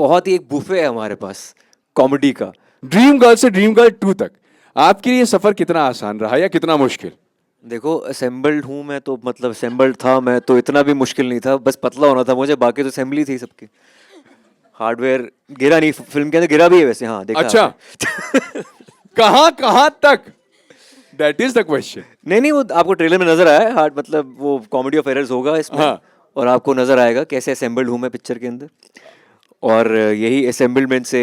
बहुत ही एक बुफे है हमारे पास कॉमेडी का। ड्रीम गर्ल से ड्रीम गर्ल 2 तक आपके लिए सफर कितना आसान रहा या कितना मुश्किल? देखो असेंबल्ड हूँ मैं, तो मतलब असेंबल्ड था मैं, तो इतना भी मुश्किल नहीं था, बस पतला होना था मुझे, बाकी तो असेंबली थी सबकी। हार्डवेयर गिरा नहीं फिल्म के अंदर, गिरा भी है वैसे, हाँ देखा अच्छा। आपने। कहाँ कहाँ तक? That is the question. नहीं नहीं, वो आपको ट्रेलर में नजर आया है, हार्ड मतलब वो कॉमेडी ऑफ एरर्स होगा इसमें। हाँ। और आपको नजर आएगा कैसे असेंबल्ड हूँ मैं पिक्चर के अंदर, और यही असेंबलमेंट से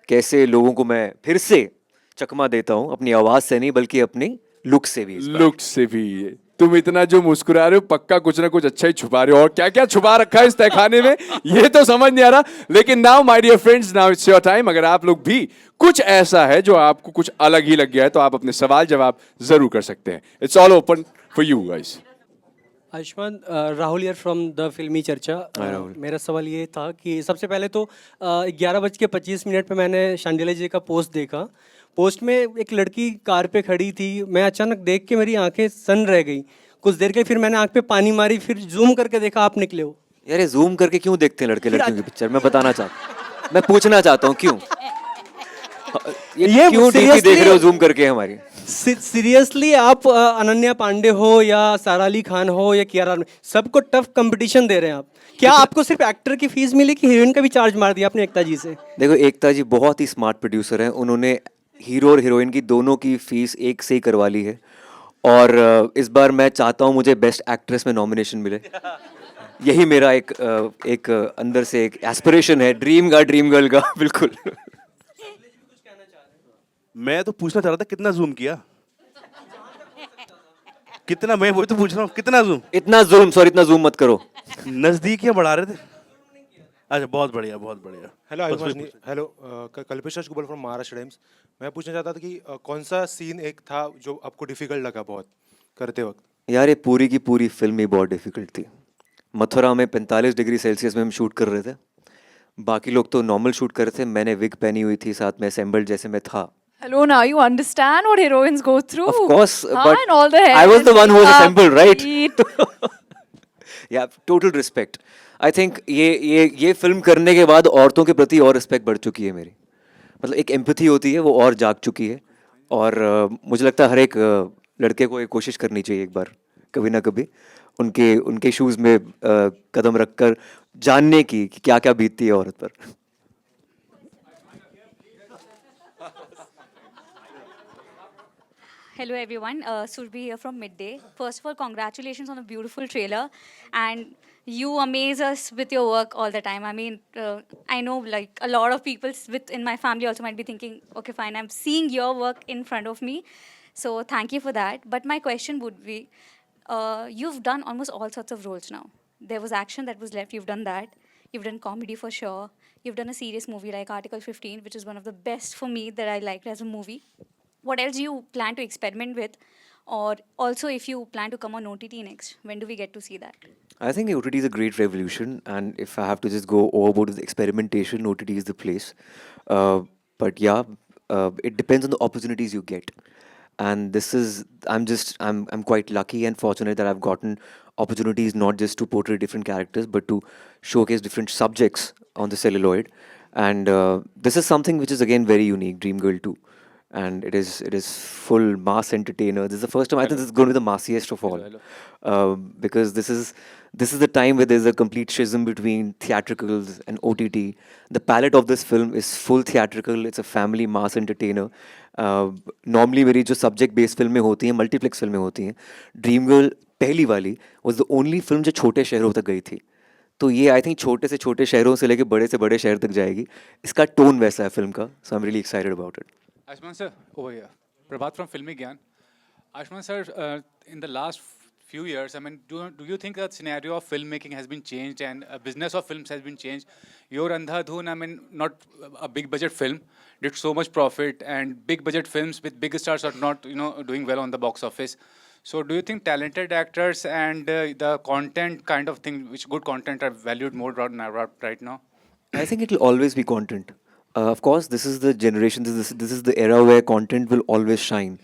कैसे लोगों को मैं फिर से चकमा देता हूँ, अपनी आवाज से नहीं बल्कि अपनी लुक से भी इस बार। लुक से भी। तुम इतना जो मुस्कुरा रहे हो, पक्का कुछ ना कुछ अच्छा ही छुपा रहे हो, और क्या क्या छुपा रखा है इस तहखाने में ये तो समझ नहीं आ रहा। लेकिन now my dear friends, now it's your time. अगर आप लोग भी कुछ ऐसा है जो आपको कुछ अलग ही लग गया है, तो आप अपने सवाल जवाब जरूर कर सकते हैं। It's all open for you guys. Ayushman, Rahul यार फ्रॉम द फिल्मी चर्चा। हाय राहुल। मेरा सवाल ये था कि सबसे पहले तो 11:25 पे मैंने शांडिल्य जी का पोस्ट देखा। पोस्ट में एक लड़की कार पे खड़ी थी, मैं अचानक देख के मेरी आंखें सन रह गई। कुछ देर के फिर मैंने आंख पे पानी मारी, फिर जूम करके देखा आप निकले हो। यार ये जूम करके क्यों देखते हैं लड़के लड़कियों की पिक्चर, मैं बताना चाहता, मैं पूछना चाहता हूँ क्यों ये क्यों डीपी देख seriously- रहे हो जूम करके हमारी? सीरियसली आप अनन्या पांडे हो या सारा अली खान हो या कियारा आडवाणी, सबको टफ कंपटीशन दे रहे हैं आप। क्या आपको सिर्फ एक्टर की फीस मिली कि हीरोइन का भी चार्ज मार दिया आपने एकता जी से? देखो एकता जी बहुत ही स्मार्ट प्रोड्यूसर हैं, उन्होंने हीरो और हीरोइन की दोनों की फीस एक से ही करवा ली है। और इस बार मैं चाहता हूँ मुझे बेस्ट एक्ट्रेस में नॉमिनेशन मिले। यही मेरा एक अंदर से एक एस्पिरेशन है, ड्रीम गर्ल का। बिल्कुल। मैं तो पूछना चाह रहा था कितना जूम किया, कितना, मैं वही तो पूछ रहा हूँ कितना जूम। इतना जूम मत करो। नजदीकियां बढ़ा रहे थे। अच्छा, बहुत बढ़िया बहुत बढ़िया। हेलो बस आयुष, वही hello Kalpesh Rajgopal from Maharashtra Times. मैं पूछना चाहता था कि कौन सा सीन एक था जो आपको डिफिकल्ट लगा बहुत करते वक्त? यार ये पूरी की पूरी फिल्म ही बहुत डिफिकल्ट थी। मथुरा में 45 डिग्री सेल्सियस में हम शूट कर रहे थे, बाकी लोग तो नॉर्मल शूट कर रहे थे, मैंने विग पहनी हुई थी, साथ में असेंबल्ड जैसे मैं था। Hello, now you understand what heroines go through. Of course, but and all the I was the one who was hair assembled, right? upbeat. या टोटल रिस्पेक्ट। आई थिंक ये फिल्म करने के बाद औरतों के प्रति और रिस्पेक्ट बढ़ चुकी है मेरी, मतलब एक एम्पैथी होती है वो और जाग चुकी है। और मुझे लगता है हर एक लड़के को ये कोशिश करनी चाहिए एक बार कभी ना कभी उनके उनके शूज़ में कदम रखकर जानने की कि क्या क्या बीतती है औरत पर। Hello everyone, Surbhi here from Midday. First of all, congratulations on a beautiful trailer, and you amaze us with your work all the time. I mean, I know like a lot of people in my family also might be thinking, okay, fine, I'm seeing your work in front of me, so thank you for that. But my question would be, you've done almost all sorts of roles now. There was action that was left, you've done that. You've done comedy for sure. You've done a serious movie like Article 15, which is one of the best for me that I liked as a movie. What else do you plan to experiment with? Or also, if you plan to come on OTT next, when do we get to see that? I think OTT is a great revolution, and if I have to just go overboard with experimentation, OTT is the place. But yeah, it depends on the opportunities you get, and this is I'm quite lucky and fortunate that I've gotten opportunities not just to portray different characters, but to showcase different subjects on the celluloid, and this is something which is again very unique, Dream Girl 2. And it is full mass entertainer. This is the first time I think this is going to be the massiest of all, because this is the time where there's a complete schism between theatricals and OTT. The palette of this film is full theatrical. It's a family mass entertainer. Normally मेरी जो subject based फिल्में होती हैं, multiplex फिल्में होती हैं, Dream Girl पहली वाली was the only film जो छोटे शहरों तक गई थी। तो ये आई थिंक छोटे से छोटे शहरों से लेके बड़े से बड़े शहर तक जाएगी। इसका टोन वैसा है फिल्म का, so I'm really excited about it. Ashman sir, over here. Prabhat from Filmy Gyan. Ashman sir, in the last few years, I mean, do you think that scenario of filmmaking has been changed and business of films has been changed? Your Andhadhun, I mean, not a big budget film, did so much profit, and big budget films with big stars are not, doing well on the box office. So do you think talented actors and the content kind of thing, which good content are valued more right now? I think it will always be content. Of course, this is the generation, this is the era where content will always shine.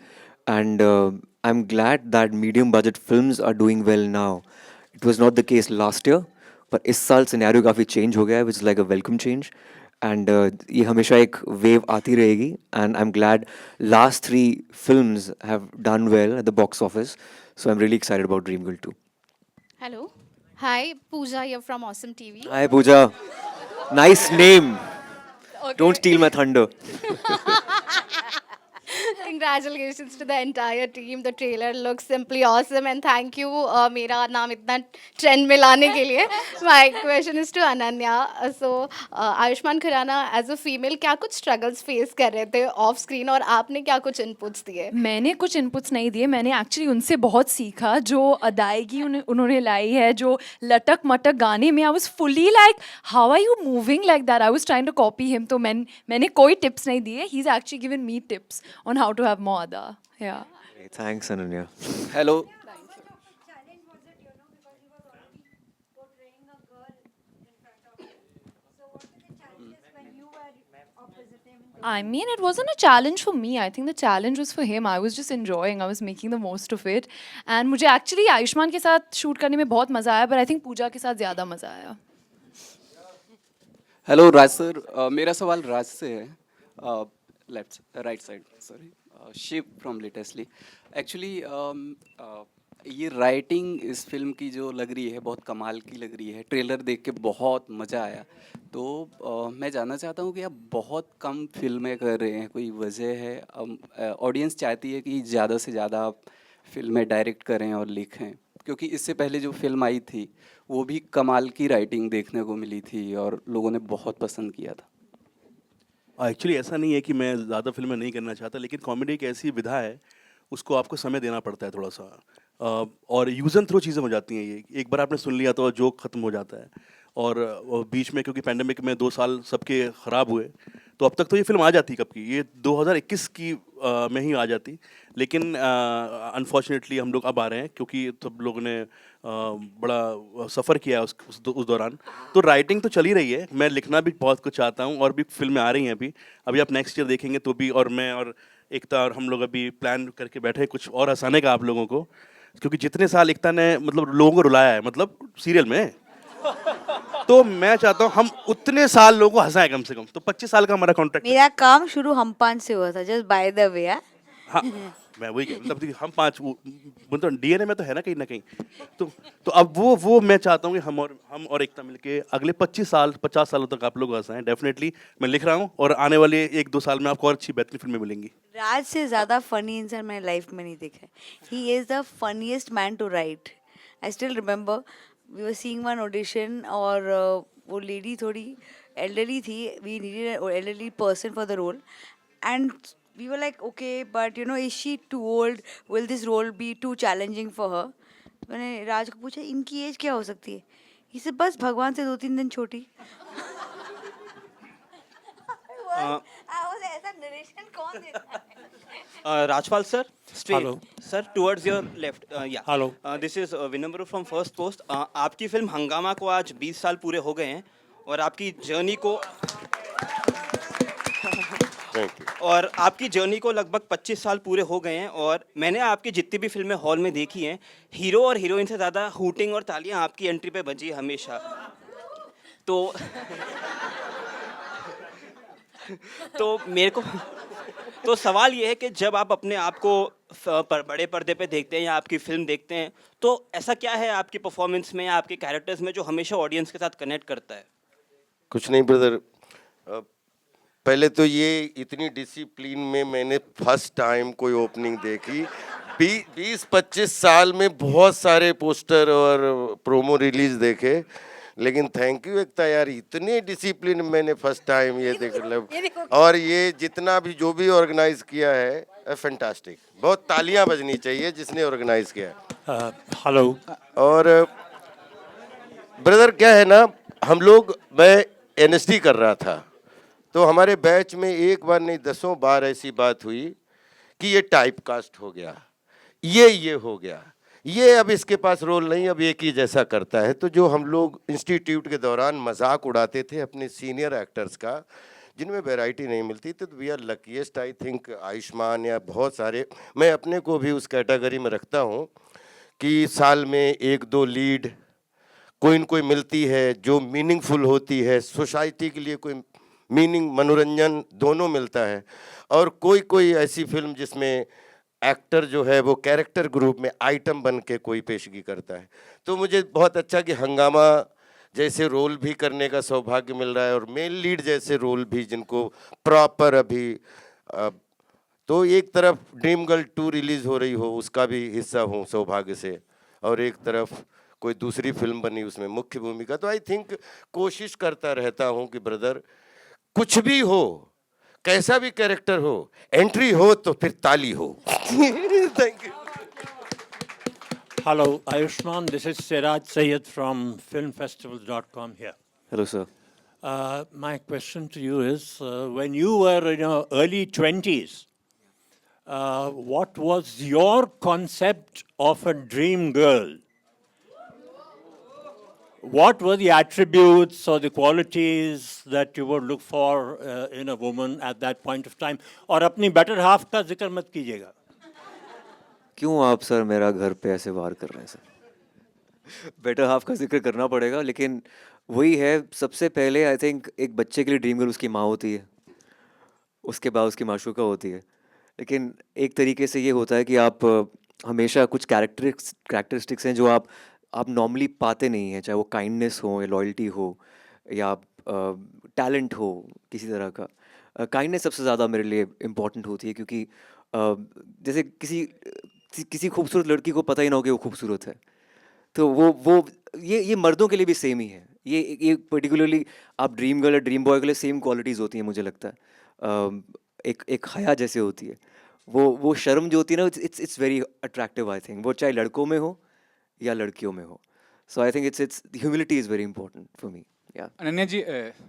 And I'm glad that medium budget films are doing well now. It was not the case last year, but इस साल scenario काफ़ी change हो गया है, which is like a welcome change. And ये हमेशा एक wave आती रहेगी. And I am glad last 3 films have done well at the box office. So I'm really excited about Dream Girl 2. Hello. Hi, Pooja here from Awesome TV. Hi Pooja. Nice name. Okay. Don't steal my thunder. Congratulations to the entire team. The trailer looks simply awesome and thank you मेरा नाम इतना trend में लाने के लिए. My question is to Ananya. So Ayushman Khurana as a female क्या कुछ struggles face कर रहे थे off screen और आपने क्या कुछ inputs दिए? मैंने कुछ इनपुट्स नहीं दिए, मैंने एक्चुअली उनसे बहुत सीखा. जो अदायगी उन्होंने लाई है, जो लटक मटक गाने में, I was fully like how are you moving like that. I was trying to copy him. तो मैंने कोई टिप्स नहीं दिए. He is actually given me tips on how to have more अदा. या Thanks Ananya. Hello. I mean, it wasn't a challenge for me. I think the challenge was for him. I was just enjoying. I was making the most of it. And मुझे actually Ayushman के साथ shoot करने में बहुत मज़ा आया, but I think पूजा के साथ ज़्यादा मज़ा आया. हेलो राज सर, मेरा सवाल राज से है. Right side, sorry. Shiv from LatestLY. Actually ये राइटिंग इस फिल्म की जो लग रही है बहुत कमाल की लग रही है. ट्रेलर देख के बहुत मज़ा आया. तो मैं जानना चाहता हूँ कि आप बहुत कम फिल्में कर रहे हैं, कोई वजह है? ऑडियंस चाहती है कि ज़्यादा से ज़्यादा आप फिल्में डायरेक्ट करें और लिखें, क्योंकि इससे पहले जो फिल्म आई थी वो भी कमाल की राइटिंग देखने को मिली थी और लोगों ने बहुत पसंद किया था. एक्चुअली ऐसा नहीं है कि मैं ज़्यादा फिल्में नहीं करना चाहता, लेकिन कॉमेडी एक ऐसी विधा है, उसको आपको समय देना पड़ता है थोड़ा सा. और यूज़ एंड थ्रो चीज़ें हो जाती हैं. ये एक बार आपने सुन लिया तो जोक ख़त्म हो जाता है. और बीच में क्योंकि पैंडेमिक में 2 साल सबके ख़राब हुए, तो अब तक तो ये फिल्म आ जाती कब की, ये 2021 की में ही आ जाती. लेकिन अनफॉर्चुनेटली हम लोग अब आ रहे हैं क्योंकि सब लोगों ने बड़ा सफ़र किया उस दौरान. तो राइटिंग तो चल ही रही है, मैं लिखना भी बहुत कुछ चाहता हूँ और भी फिल्में आ रही हैं अभी आप नेक्स्ट ईयर देखेंगे तो भी. और मैं और एकता और हम लोग अभी प्लान करके बैठे हैं कुछ और हंसाने का आप लोगों को, क्योंकि जितने साल एकता ने मतलब लोगों को रुलाया है मतलब सीरियल में, तो मैं चाहता हूँ हम उतने साल लोगों को हंसाएं कम से कम. तो 25 साल का हमारा कॉन्ट्रैक्ट. मेरा काम शुरू हम 5 से हुआ था, जस्ट बाय द वे. हाँ, मैं वही कह मतलब हम 5 मतलब डीएनए में तो है ना कहीं ना कहीं. तो अब वो मैं चाहता हूँ कि हम और एकता मिलके अगले 25 साल 50 सालों तक आप लोग हंसाएं. डेफिनेटली मैं लिख रहा हूँ और आने वाले 1-2 साल में आपको और अच्छी बेहतरीन फिल्में मिलेंगी. राज से ज़्यादा फनी इंसान मैंने लाइफ में नहीं देखा. He is the funniest man to write. I still remember we were seeing one audition और वो लेडी थोड़ी एल्डरली थी. We needed an elderly person for the role and we were like, okay, but you know, is she too old? Will this role be too challenging for her? मैंने राज को पूछा इनकी as क्या हो सकती है. इसे बस भगवान से 2-3 दिन छोटी. ऐसा नरेशन कौन देता है? Rajpal sir, straight. Hello. Sir, towards your left. Yeah. Hello. This is Vinamru from First Post. आपकी फिल्म हंगामा को आज 20 साल पूरे हो गए हैं और आपकी जर्नी को और आपकी जर्नी को लगभग 25 साल पूरे हो गए हैं. और मैंने आपकी जितनी भी फिल्में हॉल में देखी हैं, हीरो और हीरोइन से ज़्यादा हूटिंग और तालियां आपकी एंट्री पे बजी हमेशा. तो मेरे को तो सवाल ये है कि जब आप अपने आप को बड़े पर्दे पे देखते हैं या आपकी फिल्म देखते हैं, तो ऐसा क्या है आपकी परफॉर्मेंस में या आपके कैरेक्टर्स में जो हमेशा ऑडियंस के साथ कनेक्ट करता है? कुछ नहीं ब्रदर, पहले तो ये इतनी डिसिप्लिन में मैंने फर्स्ट टाइम कोई ओपनिंग देखी. 20-25 साल में बहुत सारे पोस्टर और प्रोमो रिलीज देखे, लेकिन थैंक यू एकता यार, इतने डिसिप्लिन मैंने फर्स्ट टाइम ये देख मतलब. और ये जितना भी जो भी ऑर्गेनाइज किया है फैंटास्टिक. बहुत तालियां बजनी चाहिए जिसने ऑर्गेनाइज किया है. हेलो. और ब्रदर क्या है ना, हम लोग मैं एनएसडी कर रहा था, तो हमारे बैच में एक बार नहीं 10 बार ऐसी बात हुई कि ये टाइप कास्ट हो गया, ये हो गया, ये अब इसके पास रोल नहीं, अब एक ही जैसा करता है. तो जो हम लोग इंस्टीट्यूट के दौरान मजाक उड़ाते थे अपने सीनियर एक्टर्स का, जिनमें वैरायटी नहीं मिलती, तो we are luckiest I think. Ayushmann या बहुत सारे, मैं अपने को भी उस कैटेगरी में रखता हूँ कि साल में 1-2 लीड कोई न कोई मिलती है जो मीनिंगफुल होती है, सोसाइटी के लिए कोई मीनिंग, मनोरंजन दोनों मिलता है। और कोई कोई ऐसी फिल्म जिसमें एक्टर जो है वो कैरेक्टर ग्रुप में आइटम बन के कोई पेशगी करता है। तो मुझे बहुत अच्छा कि हंगामा जैसे रोल भी करने का सौभाग्य मिल रहा है और मेन लीड जैसे रोल भी जिनको प्रॉपर अभी तो एक तरफ ड्रीम गर्ल 2 रिलीज हो रही हो उसका भी हिस्सा हूँ सौभाग्य से, और एक तरफ कोई दूसरी फिल्म बनी उसमें मुख्य भूमिका। तो आई थिंक कोशिश करता रहता हूँ कि ब्रदर कुछ भी हो, कैसा भी कैरेक्टर हो, एंट्री हो तो फिर ताली हो। Thank you. Hello, Ayushman. This is Siraj Sayed from filmfestivals.com here. Hello, sir. My question to you is, when you were in your early 20s, what was your concept of a dream girl? What were the attributes or the qualities that you would look for in a woman at that point of time? और अपनी better half का जिक्र मत कीजिएगा। क्यों आप sir मेरा घर पे ऐसे वार कर रहे हैं सर? बेटर हाफ का जिक्र करना पड़ेगा, लेकिन वही है, सबसे पहले आई थिंक एक बच्चे के लिए ड्रीम गर्ल उसकी माँ होती है, उसके बाद उसकी माशूका होती है। लेकिन एक तरीके से ये होता है कि आप हमेशा कुछ कैरेक्टरिस्टिक्स हैं जो आप नॉर्मली पाते नहीं हैं, चाहे वो काइंडनेस हो या लॉयल्टी हो या टैलेंट हो किसी तरह का। काइंडनेस सबसे ज़्यादा मेरे लिए इम्पॉर्टेंट होती है, क्योंकि जैसे किसी खूबसूरत लड़की को पता ही ना हो कि वो खूबसूरत है, तो वो ये मर्दों के लिए भी सेम ही है। ये पर्टिकुलरली आप ड्रीम गर्ल या ड्रीम बॉय के लिए सेम क्वालिटीज़ होती हैं मुझे लगता है। एक हया जैसे होती है, वो शर्म जो होती है ना, it's very attractive I think, वो चाहे लड़कों में हो या लड़कियों में हो। So I think it's humility is very important for me. या Ananya ji,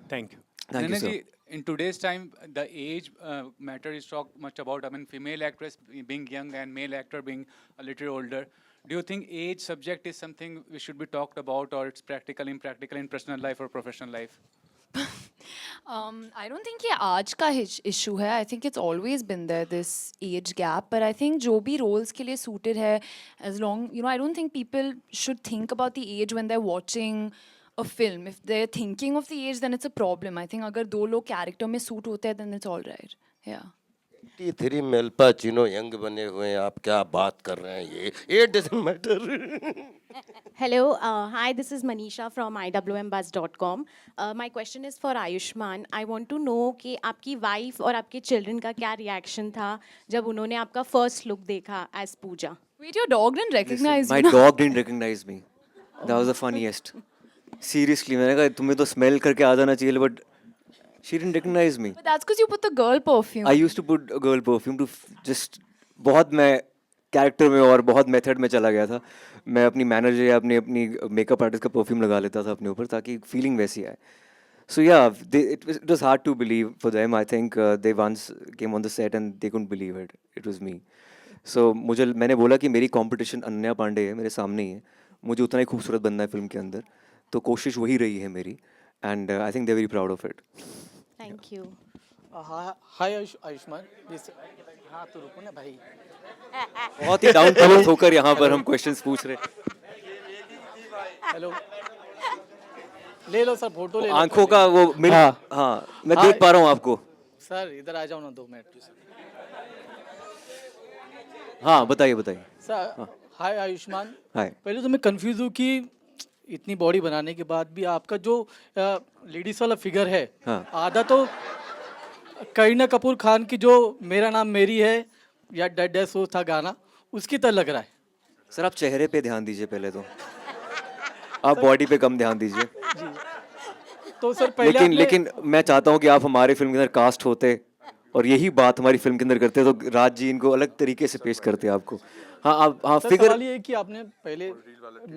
Thank you. Thank you, Ananya sir. ji, in today's time, the age matter is talked much about. I mean, female actress being young and male actor being a little older. Do you think age subject is something we should be talked about, or it's practical, impractical in personal life or professional life? I don't think ये आज का issue है. I think it's always been there, this age gap. But I think जो भी roles के लिए suited है, as long, I don't think people should think about the age when they're watching a film. If they're thinking of the age, then it's a problem. I think अगर दो लोग character में suit होते हैं, then it's all right. Yeah. 83 में अल्पा चिनो young बने हुए हैं, आप क्या बात कर रहे हैं? ये doesn't matter. Hello, hi, this is Manisha from iwmbuzz.com. My question is for Ayushman. I want to know कि आपकी wife और आपके children का क्या reaction था जब उन्होंने आपका first look देखा as Pooja? Wait, your dog didn't recognize My you? dog didn't recognize me. That was the funniest. Seriously, मैंने कहा तुम्हें तो smell करके आ जाना चाहिए, but she didn't recognize me. But that's because you put the girl perfume. I used to put a girl perfume to just बहुत मैं character में और बहुत मेथड में चला गया था। मैं अपनी मैनेजर या अपनी मेकअप आर्टिस्ट का परफ्यूम लगा लेता था अपने ऊपर, ताकि फीलिंग वैसी आए। So yeah, it was hard to believe for them. I think they once came on the set and they couldn't believe it. It was me. So मैंने बोला कि मेरी कंपटीशन अनन्या पांडे है, मेरे सामने ही है, मुझे उतना ही खूबसूरत बनना है फिल्म के अंदर, तो कोशिश वही रही है मेरी, and I think they're very proud of it. Thank you. हाय आयुष्मान, हाँ तो रुको ना भाई। बहुत ही डाउन टू अर्थ होकर यहाँ पर हम क्वेश्चंस पूछ रहे हैं। हेलो, ले लो सर, फोटो ले लो। आंखों का वो मिल, हाँ मैं देख पा रहा हूँ आपको। सर इधर आ जाओ ना 2 मिनट। हाँ बताइए सर हाय आयुष्मान। हाय। पहले तो मैं कंफ्यूज हूँ कि इतनी बॉडी बनाने के बाद भी आपका जो लेडीज वाला फिगर है, आधा तो करीना कपूर खान की जो मेरा नाम मेरी है या डेड सो था गाना, उसकी तरह लग रहा है। सर आप चेहरे पे ध्यान दीजिए पहले तो, आप बॉडी पे कम ध्यान दीजिए। तो सर पहले लेकिन मैं चाहता हूँ कि आप हमारे फिल्म के अंदर कास्ट होते और यही बात हमारी फिल्म के अंदर करते, तो राज जी इनको अलग तरीके से पेश करते आपको। हाँ फिगर। सवाल ये है कि आपने पहले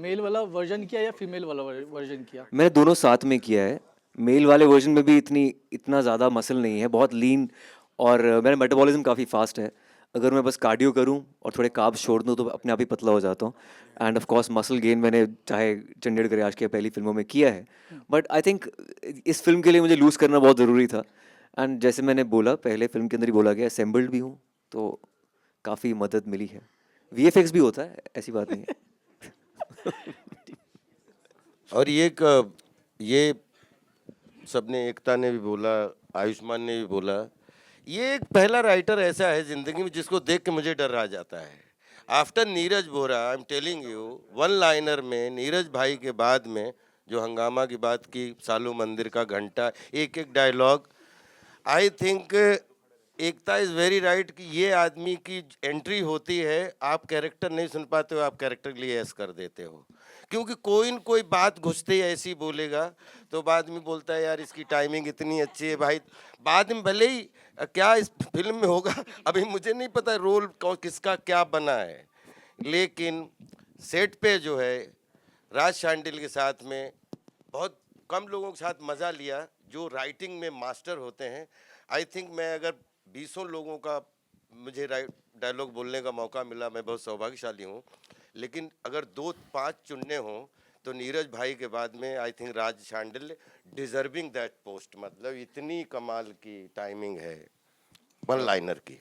मेल वाला वर्जन किया या फीमेल वाला वर्जन किया? मैंने दोनों साथ में किया है। मेल वाले वर्जन में भी इतना ज़्यादा मसल नहीं है, बहुत लीन, और मेरा मेटाबॉलिज्म काफ़ी फास्ट है। अगर मैं बस कार्डियो करूं और थोड़े कार्ब्स छोड़ दूं तो अपने आप ही पतला हो जाता हूं। End of course muscle gain मैंने चाहे चंडीगढ़ कराश की पहली फिल्मों में किया है, बट आई थिंक इस फिल्म के लिए मुझे लूज़ करना बहुत ज़रूरी था। एंड जैसे मैंने बोला, पहले फिल्म के अंदर ही बोला गया, असेंबल्ड भी हूँ, तो काफ़ी मदद मिली है। VFX भी होता है, ऐसी बात नहीं है। और ये सबने, एकता ने भी बोला आयुष्मान ने भी बोला, ये एक पहला राइटर ऐसा है जिंदगी में जिसको देख के मुझे डर आ जाता है। After Neeraj Bora, I am telling you, one liner में नीरज भाई के बाद में जो हंगामा की बात की, सालू मंदिर का घंटा, एक एक dialogue, I think Ekta is very right कि ये आदमी की एंट्री होती है, आप कैरेक्टर नहीं सुन पाते हो, आप कैरेक्टर के लिए ऐस कर देते हो, क्योंकि कोई न कोई बात घुसते ही ऐसी बोलेगा तो बाद में बोलता है यार इसकी टाइमिंग इतनी अच्छी है भाई। बाद में भले ही क्या इस फिल्म में होगा अभी मुझे नहीं पता रोल किसका क्या बना है, लेकिन सेट पे जो है राज शांडिल के साथ में बहुत कम लोगों के साथ मज़ा लिया जो राइटिंग में मास्टर होते हैं। आई थिंक मैं अगर 20 लोगों का मुझे डायलॉग बोलने का मौका मिला, मैं बहुत सौभाग्यशाली हूँ, लेकिन अगर 2-5 चुनने हों तो नीरज भाई के बाद में I think Raj Shandil deserving that post. मतलब इतनी कमाल की टाइमिंग है वन लाइनर की।